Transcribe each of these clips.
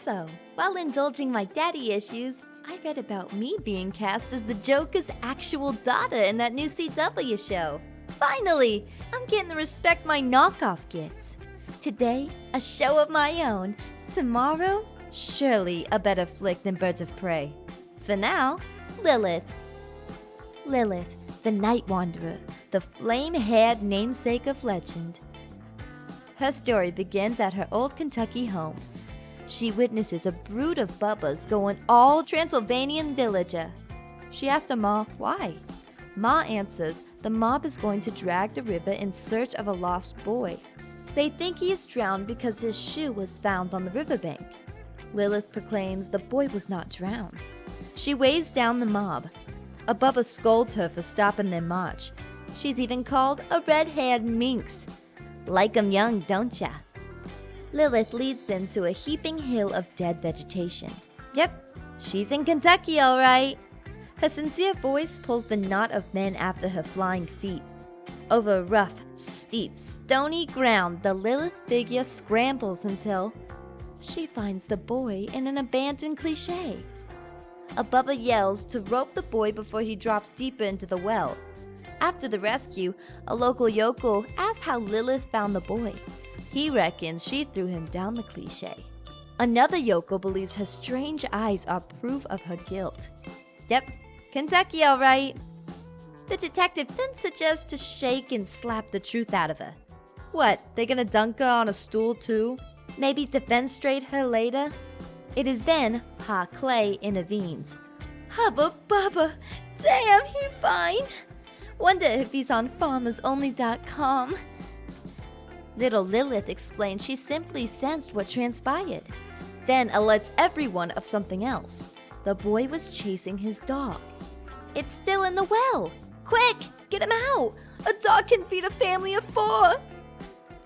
So, while indulging my daddy issues, I read about me being cast as the Joker's actual daughter in that new CW show. Finally, I'm getting the respect my knockoff gets. Today, a show of my own. Tomorrow, surely a better flick than Birds of Prey. For now, Lilith. Lilith, the Night Wanderer, the flame-haired namesake of legend. Her story begins at her old Kentucky home. She witnesses a brood of bubbas going all Transylvanian villager. She asks her ma why. Ma answers the mob is going to drag the river in search of a lost boy. They think he is drowned because his shoe was found on the riverbank. Lilith proclaims the boy was not drowned. She weighs down the mob. A bubba scolds her for stopping their march. She's even called a red-haired minx. Like 'em young, don't ya? Lilith leads them to a heaping hill of dead vegetation. Yep, she's in Kentucky all right. Her sincere voice pulls the knot of men after her flying feet. Over rough, steep, stony ground, the Lilith figure scrambles until she finds the boy in an abandoned cliché. A bubba yells to rope the boy before he drops deeper into the well. After the rescue, a local yokel asks how Lilith found the boy. He reckons she threw him down the cliché. Another yokel believes her strange eyes are proof of her guilt. Yep, Kentucky all right. The detective then suggests to shake and slap the truth out of her. What, they gonna dunk her on a stool too? Maybe defenestrate her later? It is then Pa Clay intervenes. Hubba bubba, damn he fine. Wonder if he's on farmersonly.com. Little Lilith explains she simply sensed what transpired, then alerts everyone of something else. The boy was chasing his dog. It's still in the well. Quick, get him out. A dog can feed a family of 4.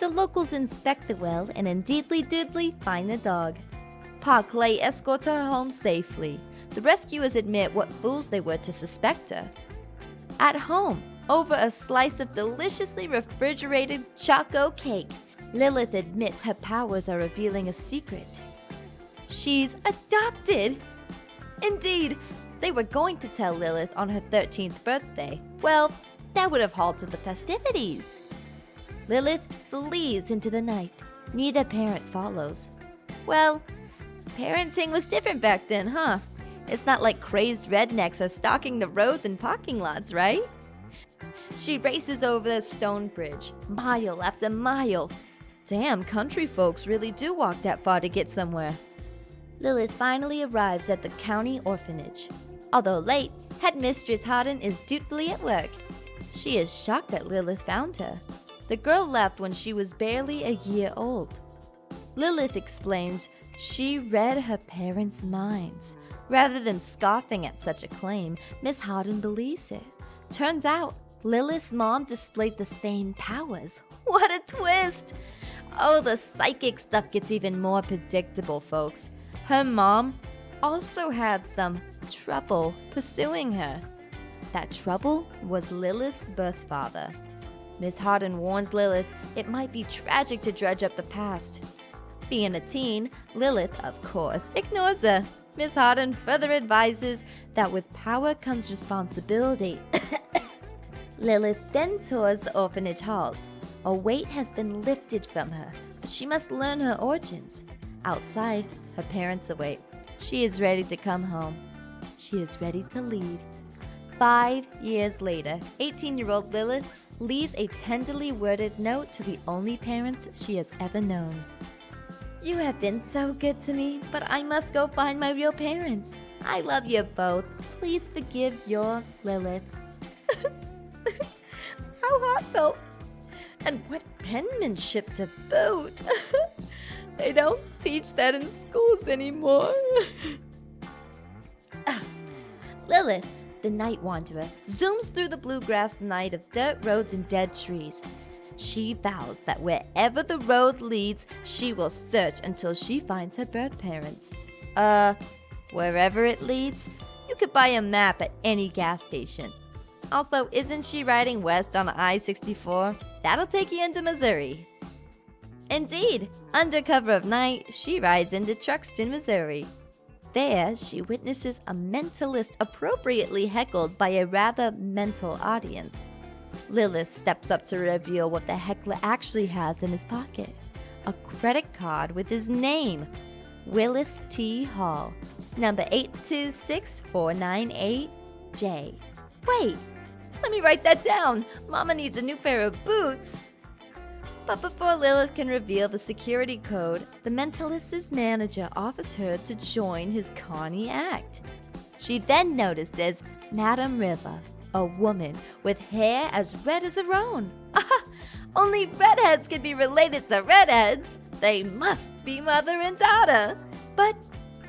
The locals inspect the well and indeedly doodly find the dog. Pa Clay escorts her home safely. The rescuers admit what fools they were to suspect her. At home, over a slice of deliciously refrigerated choco cake, Lilith admits her powers are revealing a secret. She's adopted! Indeed, they were going to tell Lilith on her 13th birthday. Well, that would have halted the festivities. Lilith flees into the night. Neither parent follows. Well, parenting was different back then, huh? It's not like crazed rednecks are stalking the roads and parking lots, right? She races over the stone bridge, mile after mile. Damn, country folks really do walk that far to get somewhere. Lilith finally arrives at the county orphanage. Although late, Headmistress Harden is dutifully at work. She is shocked that Lilith found her. The girl left when she was barely a year old. Lilith explains she read her parents' minds. Rather than scoffing at such a claim, Miss Harden believes it. Turns out, Lilith's mom displayed the same powers. What a twist! Oh, the psychic stuff gets even more predictable, folks. Her mom also had some trouble pursuing her. That trouble was Lilith's birth father. Miss Harden warns Lilith it might be tragic to dredge up the past. Being a teen, Lilith, of course, ignores her. Miss Harden further advises that with power comes responsibility. Lilith then tours the orphanage halls. A weight has been lifted from her, but she must learn her origins. Outside, her parents await. She is ready to come home. She is ready to leave. 5 years later, 18-year-old Lilith leaves a tenderly worded note to the only parents she has ever known. You have been so good to me, but I must go find my real parents. I love you both. Please forgive your Lilith. How heartfelt. And what penmanship to boot. They don't teach that in schools anymore. Lilith, the Night Wanderer, zooms through the bluegrass night of dirt roads and dead trees. She vows that wherever the road leads, she will search until she finds her birth parents. Wherever it leads? You could buy a map at any gas station. Also, isn't she riding west on I-64? That'll take you into Missouri. Indeed, under cover of night, she rides into Truxton, Missouri. There, she witnesses a mentalist appropriately heckled by a rather mental audience. Lilith steps up to reveal what the heckler actually has in his pocket. A credit card with his name, Willis T. Hall, number 826498J. Wait, let me write that down. Mama needs a new pair of boots. But before Lilith can reveal the security code, the mentalist's manager offers her to join his Carney act. She then notices Madame River, a woman with hair as red as her own. Only redheads can be related to redheads. They must be mother and daughter. But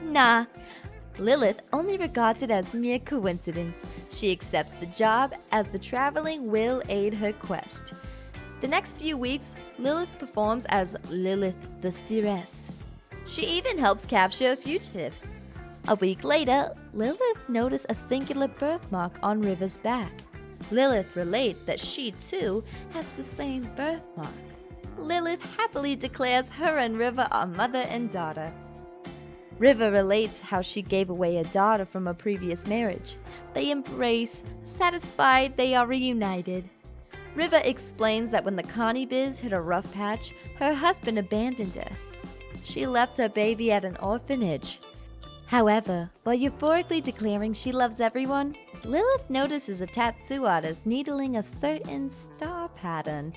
nah, Lilith only regards it as mere coincidence. She accepts the job as the traveling will aid her quest. The next few weeks, Lilith performs as Lilith the Seeress. She even helps capture a fugitive. A week later, Lilith noticed a singular birthmark on River's back. Lilith relates that she, too, has the same birthmark. Lilith happily declares her and River are mother and daughter. River relates how she gave away a daughter from a previous marriage. They embrace, satisfied they are reunited. River explains that when the Carney biz hit a rough patch, her husband abandoned her. She left her baby at an orphanage. However, while euphorically declaring she loves everyone, Lilith notices a tattoo artist needling a certain star pattern.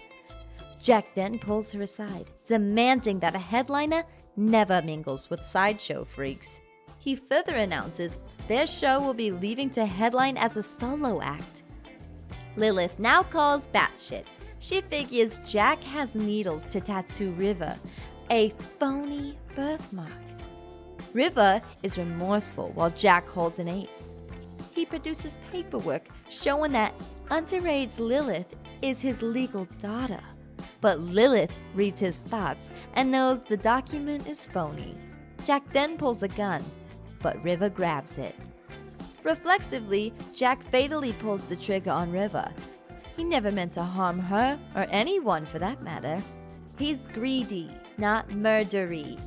Jack then pulls her aside, demanding that a headliner never mingles with sideshow freaks. He further announces their show will be leaving to headline as a solo act. Lilith now calls batshit. She figures Jack has needles to tattoo River, a phony birthmark. River is remorseful while Jack holds an ace. He produces paperwork showing that underage Lilith is his legal daughter. But Lilith reads his thoughts and knows the document is phony. Jack then pulls a gun, but River grabs it. Reflexively, Jack fatally pulls the trigger on River. He never meant to harm her, or anyone for that matter. He's greedy, not murdery.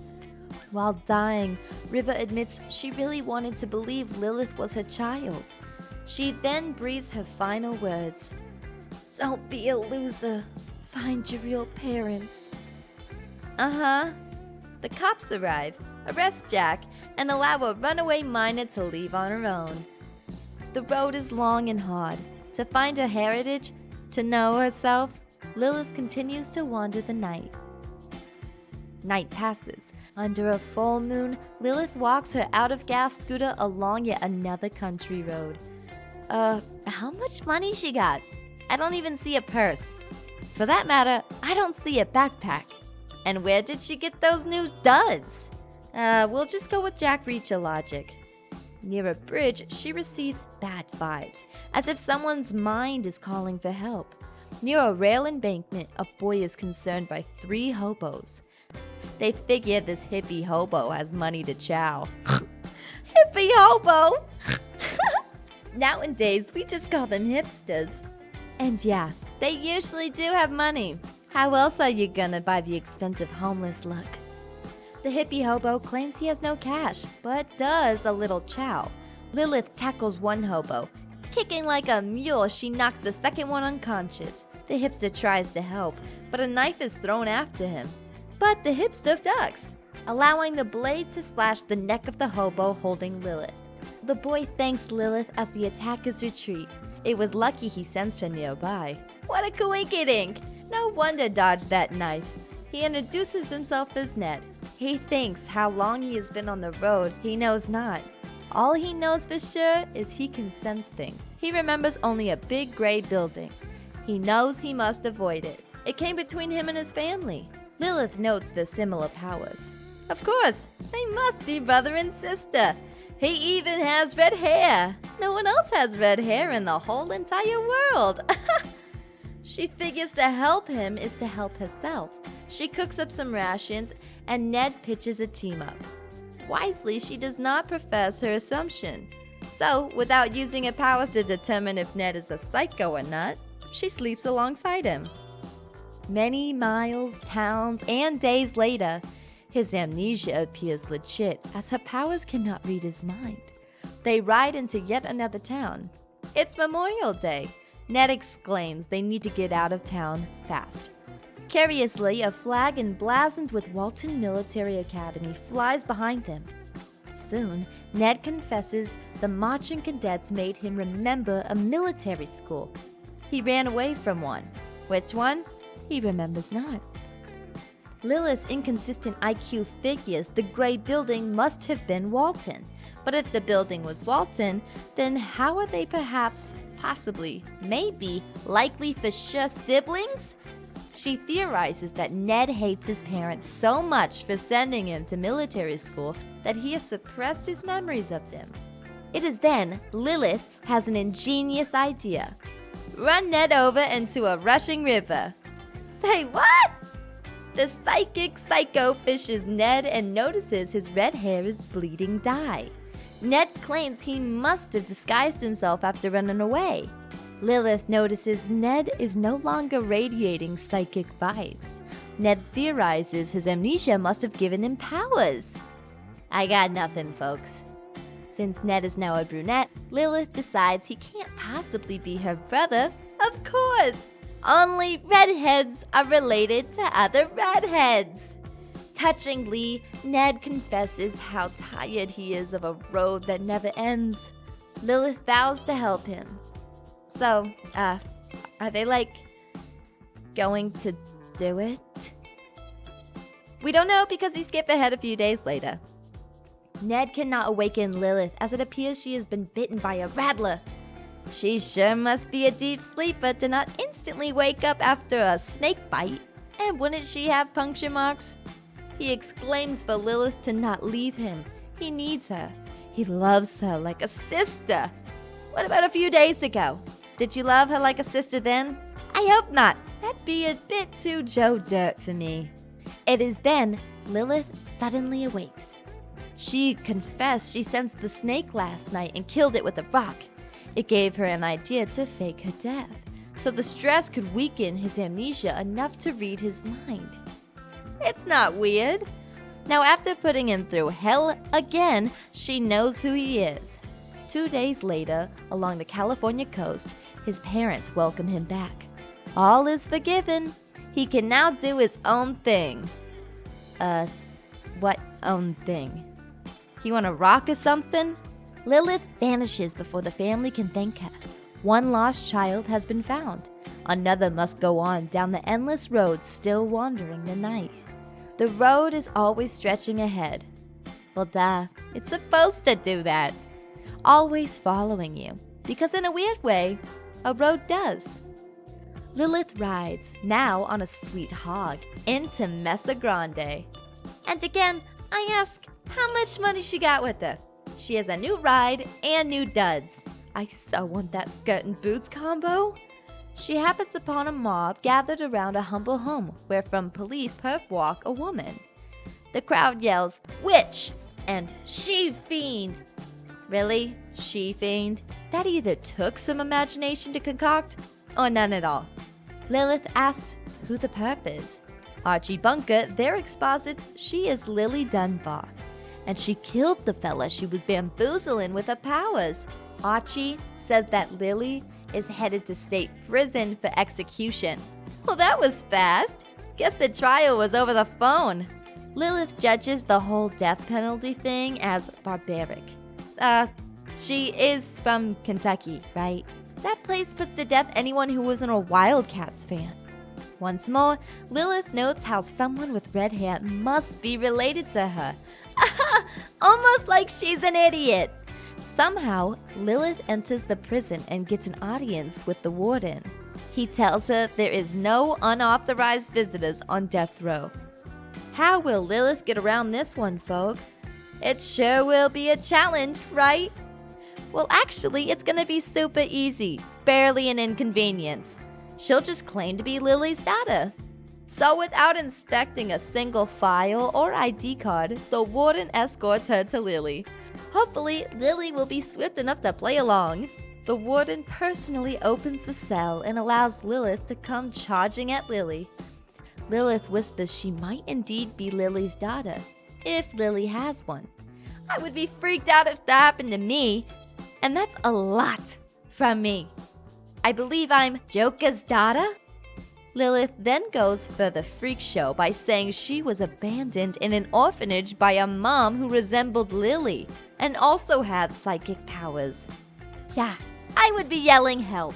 While dying, River admits she really wanted to believe Lilith was her child. She then breathes her final words. "Don't be a loser. Find your real parents." The cops arrive, arrest Jack, and allow a runaway miner to leave on her own. The road is long and hard. To find her heritage, to know herself, Lilith continues to wander the night. Night passes. Under a full moon, Lilith walks her out-of-gas scooter along yet another country road. How much money she got? I don't even see a purse. For that matter, I don't see a backpack. And where did she get those new duds? We'll just go with Jack Reacher logic. Near a bridge, she receives bad vibes, as if someone's mind is calling for help. Near a rail embankment, a boy is concerned by 3 hobos. They figure this hippie hobo has money to chow. Hippie hobo! Nowadays, we just call them hipsters. And yeah, they usually do have money. How else are you gonna buy the expensive homeless look? The hippie hobo claims he has no cash, but does a little chow. Lilith tackles one hobo. Kicking like a mule, she knocks the second one unconscious. The hipster tries to help, but a knife is thrown after him. But the hipster ducks, allowing the blade to slash the neck of the hobo holding Lilith. The boy thanks Lilith as the attackers retreat. It was lucky he sensed her nearby. What a coinkydink! No wonder dodged that knife. He introduces himself as Ned. He thinks how long he has been on the road, he knows not. All he knows for sure is he can sense things. He remembers only a big gray building. He knows he must avoid it. It came between him and his family. Lilith notes their similar powers. Of course, they must be brother and sister. He even has red hair. No one else has red hair in the whole entire world. She figures to help him is to help herself. She cooks up some rations, and Ned pitches a team-up. Wisely, she does not profess her assumption. So, without using her powers to determine if Ned is a psycho or not, she sleeps alongside him. Many miles, towns, and days later, his amnesia appears legit as her powers cannot read his mind. They ride into yet another town. It's Memorial Day. Ned exclaims they need to get out of town fast. Curiously, a flag emblazoned with Walton Military Academy flies behind them. Soon, Ned confesses the marching cadets made him remember a military school. He ran away from one. Which one? He remembers not. Lilith's inconsistent IQ figures the gray building must have been Walton. But if the building was Walton, then how are they perhaps, possibly, maybe, likely for sure siblings? She theorizes that Ned hates his parents so much for sending him to military school that he has suppressed his memories of them. It is then Lilith has an ingenious idea. Run Ned over into a rushing river. Say what? The psychic psycho fishes Ned and notices his red hair is bleeding dye. Ned claims he must have disguised himself after running away. Lilith notices Ned is no longer radiating psychic vibes. Ned theorizes his amnesia must have given him powers. I got nothing, folks. Since Ned is now a brunette, Lilith decides he can't possibly be her brother. Of course! Only redheads are related to other redheads. Touchingly, Ned confesses how tired he is of a road that never ends. Lilith vows to help him. So, are they going to do it? We don't know because we skip ahead a few days later. Ned cannot awaken Lilith as it appears she has been bitten by a rattler. She sure must be a deep sleeper to not instantly wake up after a snake bite. And wouldn't she have puncture marks? He exclaims for Lilith to not leave him. He needs her. He loves her like a sister. What about a few days ago? Did you love her like a sister then? I hope not. That'd be a bit too Joe Dirt for me. It is then Lilith suddenly awakes. She confessed she sensed the snake last night and killed it with a rock. It gave her an idea to fake her death, so the stress could weaken his amnesia enough to read his mind. It's not weird. Now after putting him through hell again, she knows who he is. 2 days later, along the California coast, his parents welcome him back. All is forgiven. He can now do his own thing. What own thing? You want a rock or something? Lilith vanishes before the family can thank her. One lost child has been found. Another must go on down the endless road still wandering the night. The road is always stretching ahead. Well, duh, it's supposed to do that. Always following you, because in a weird way, a road does. Lilith rides, now on a sweet hog, into Mesa Grande. And again, I ask, how much money she got with her? She has a new ride and new duds. I so want that skirt and boots combo. She happens upon a mob gathered around a humble home where from police perp walk a woman. The crowd yells, "Witch!" and "She-fiend!" Really? She-fiend? That either took some imagination to concoct, or none at all. Lilith asks who the perp is. Archie Bunker there exposits she is Lily Dunbar, and she killed the fella she was bamboozling with her powers. Archie says that Lily is headed to state prison for execution. Well, that was fast. Guess the trial was over the phone. Lilith judges the whole death penalty thing as barbaric. She is from Kentucky, right? That place puts to death anyone who wasn't a Wildcats fan. Once more, Lilith notes how someone with red hair must be related to her. Almost like she's an idiot. Somehow, Lilith enters the prison and gets an audience with the warden. He tells her there is no unauthorized visitors on death row. How will Lilith get around this one, folks? It sure will be a challenge, right? Well, actually, it's gonna be super easy, barely an inconvenience. She'll just claim to be Lily's daughter. So without inspecting a single file or ID card, the warden escorts her to Lily. Hopefully, Lily will be swift enough to play along. The warden personally opens the cell and allows Lilith to come charging at Lily. Lilith whispers she might indeed be Lily's daughter, if Lily has one. I would be freaked out if that happened to me, and that's a lot from me. I believe I'm Joker's daughter? Lilith then goes for the freak show by saying she was abandoned in an orphanage by a mom who resembled Lily and also had psychic powers. Yeah, I would be yelling help.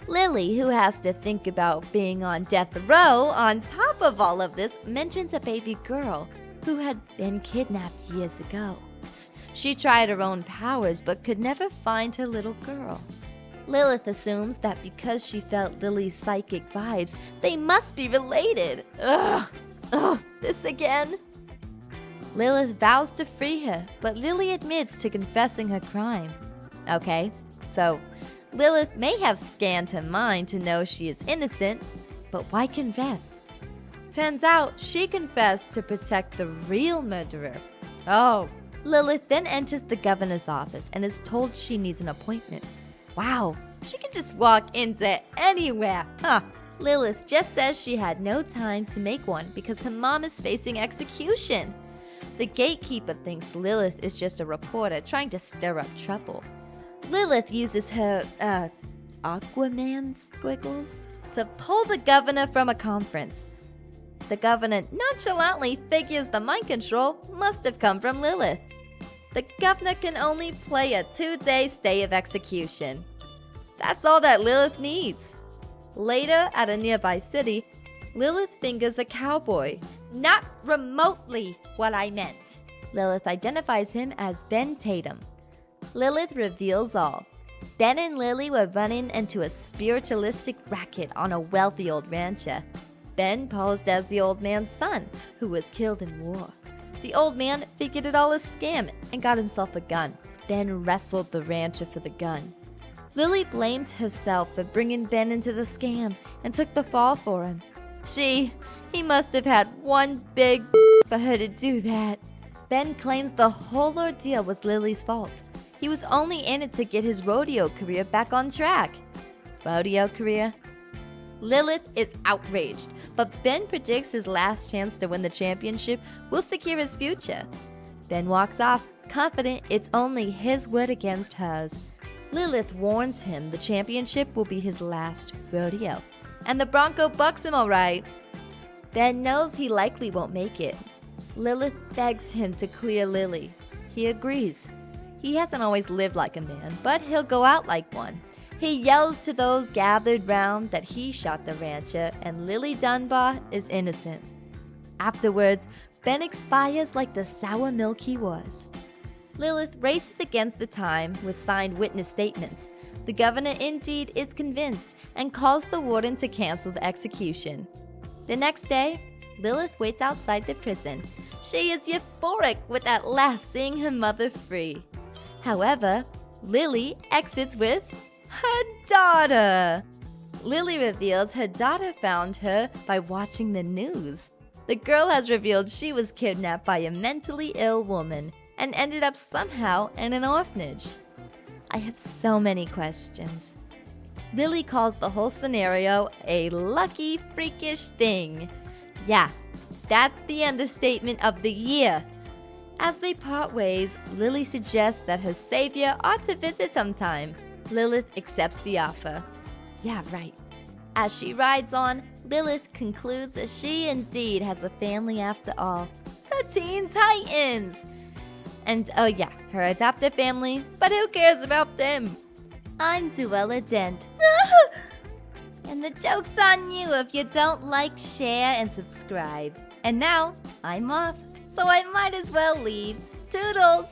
Lily, who has to think about being on death row on top of all of this, mentions a baby girl who had been kidnapped years ago. She tried her own powers but could never find her little girl. Lilith assumes that because she felt Lily's psychic vibes, they must be related. Ugh, this again? Lilith vows to free her, but Lily admits to confessing her crime. Okay, so Lilith may have scanned her mind to know she is innocent, but why confess? Turns out she confessed to protect the real murderer. Oh, Lilith then enters the governor's office and is told she needs an appointment. Wow, she can just walk into anywhere, huh? Lilith just says she had no time to make one because her mom is facing execution. The gatekeeper thinks Lilith is just a reporter trying to stir up trouble. Lilith uses her, Aquaman squiggles to pull the governor from a conference. The governor nonchalantly figures the mind control must have come from Lilith. The governor can only play a 2-day stay of execution. That's all that Lilith needs. Later, at a nearby city, Lilith fingers a cowboy. Not remotely what I meant. Lilith identifies him as Ben Tatum. Lilith reveals all. Ben and Lily were running into a spiritualistic racket on a wealthy old rancher. Ben posed as the old man's son, who was killed in war. The old man figured it all a scam and got himself a gun. Ben wrestled the rancher for the gun. Lily blamed herself for bringing Ben into the scam and took the fall for him. He must have had one big for her to do that. Ben claims the whole ordeal was Lily's fault. He was only in it to get his rodeo career back on track. Rodeo career? Lilith is outraged, but Ben predicts his last chance to win the championship will secure his future. Ben walks off, confident it's only his word against hers. Lilith warns him the championship will be his last rodeo, and the Bronco bucks him alright. Ben knows he likely won't make it. Lilith begs him to clear Lily. He agrees. He hasn't always lived like a man, but he'll go out like one. He yells to those gathered round that he shot the rancher and Lily Dunbar is innocent. Afterwards, Ben expires like the sour milk he was. Lilith races against the time with signed witness statements. The governor indeed is convinced and calls the warden to cancel the execution. The next day, Lilith waits outside the prison. She is euphoric with at last seeing her mother free. However, Lily exits with her daughter. Lily reveals her daughter found her by watching the news. The girl has revealed she was kidnapped by a mentally ill woman and ended up somehow in an orphanage. I have so many questions. Lily calls the whole scenario a lucky, freakish thing. Yeah, that's the understatement of the year. As they part ways, Lily suggests that her savior ought to visit sometime. Lilith accepts the offer. Yeah, right. As she rides on, Lilith concludes that she indeed has a family after all. The Teen Titans! And oh yeah, her adopted family, but who cares about them? I'm Duela Dent. And the joke's on you if you don't like, share, and subscribe. And now, I'm off, so I might as well leave. Toodles!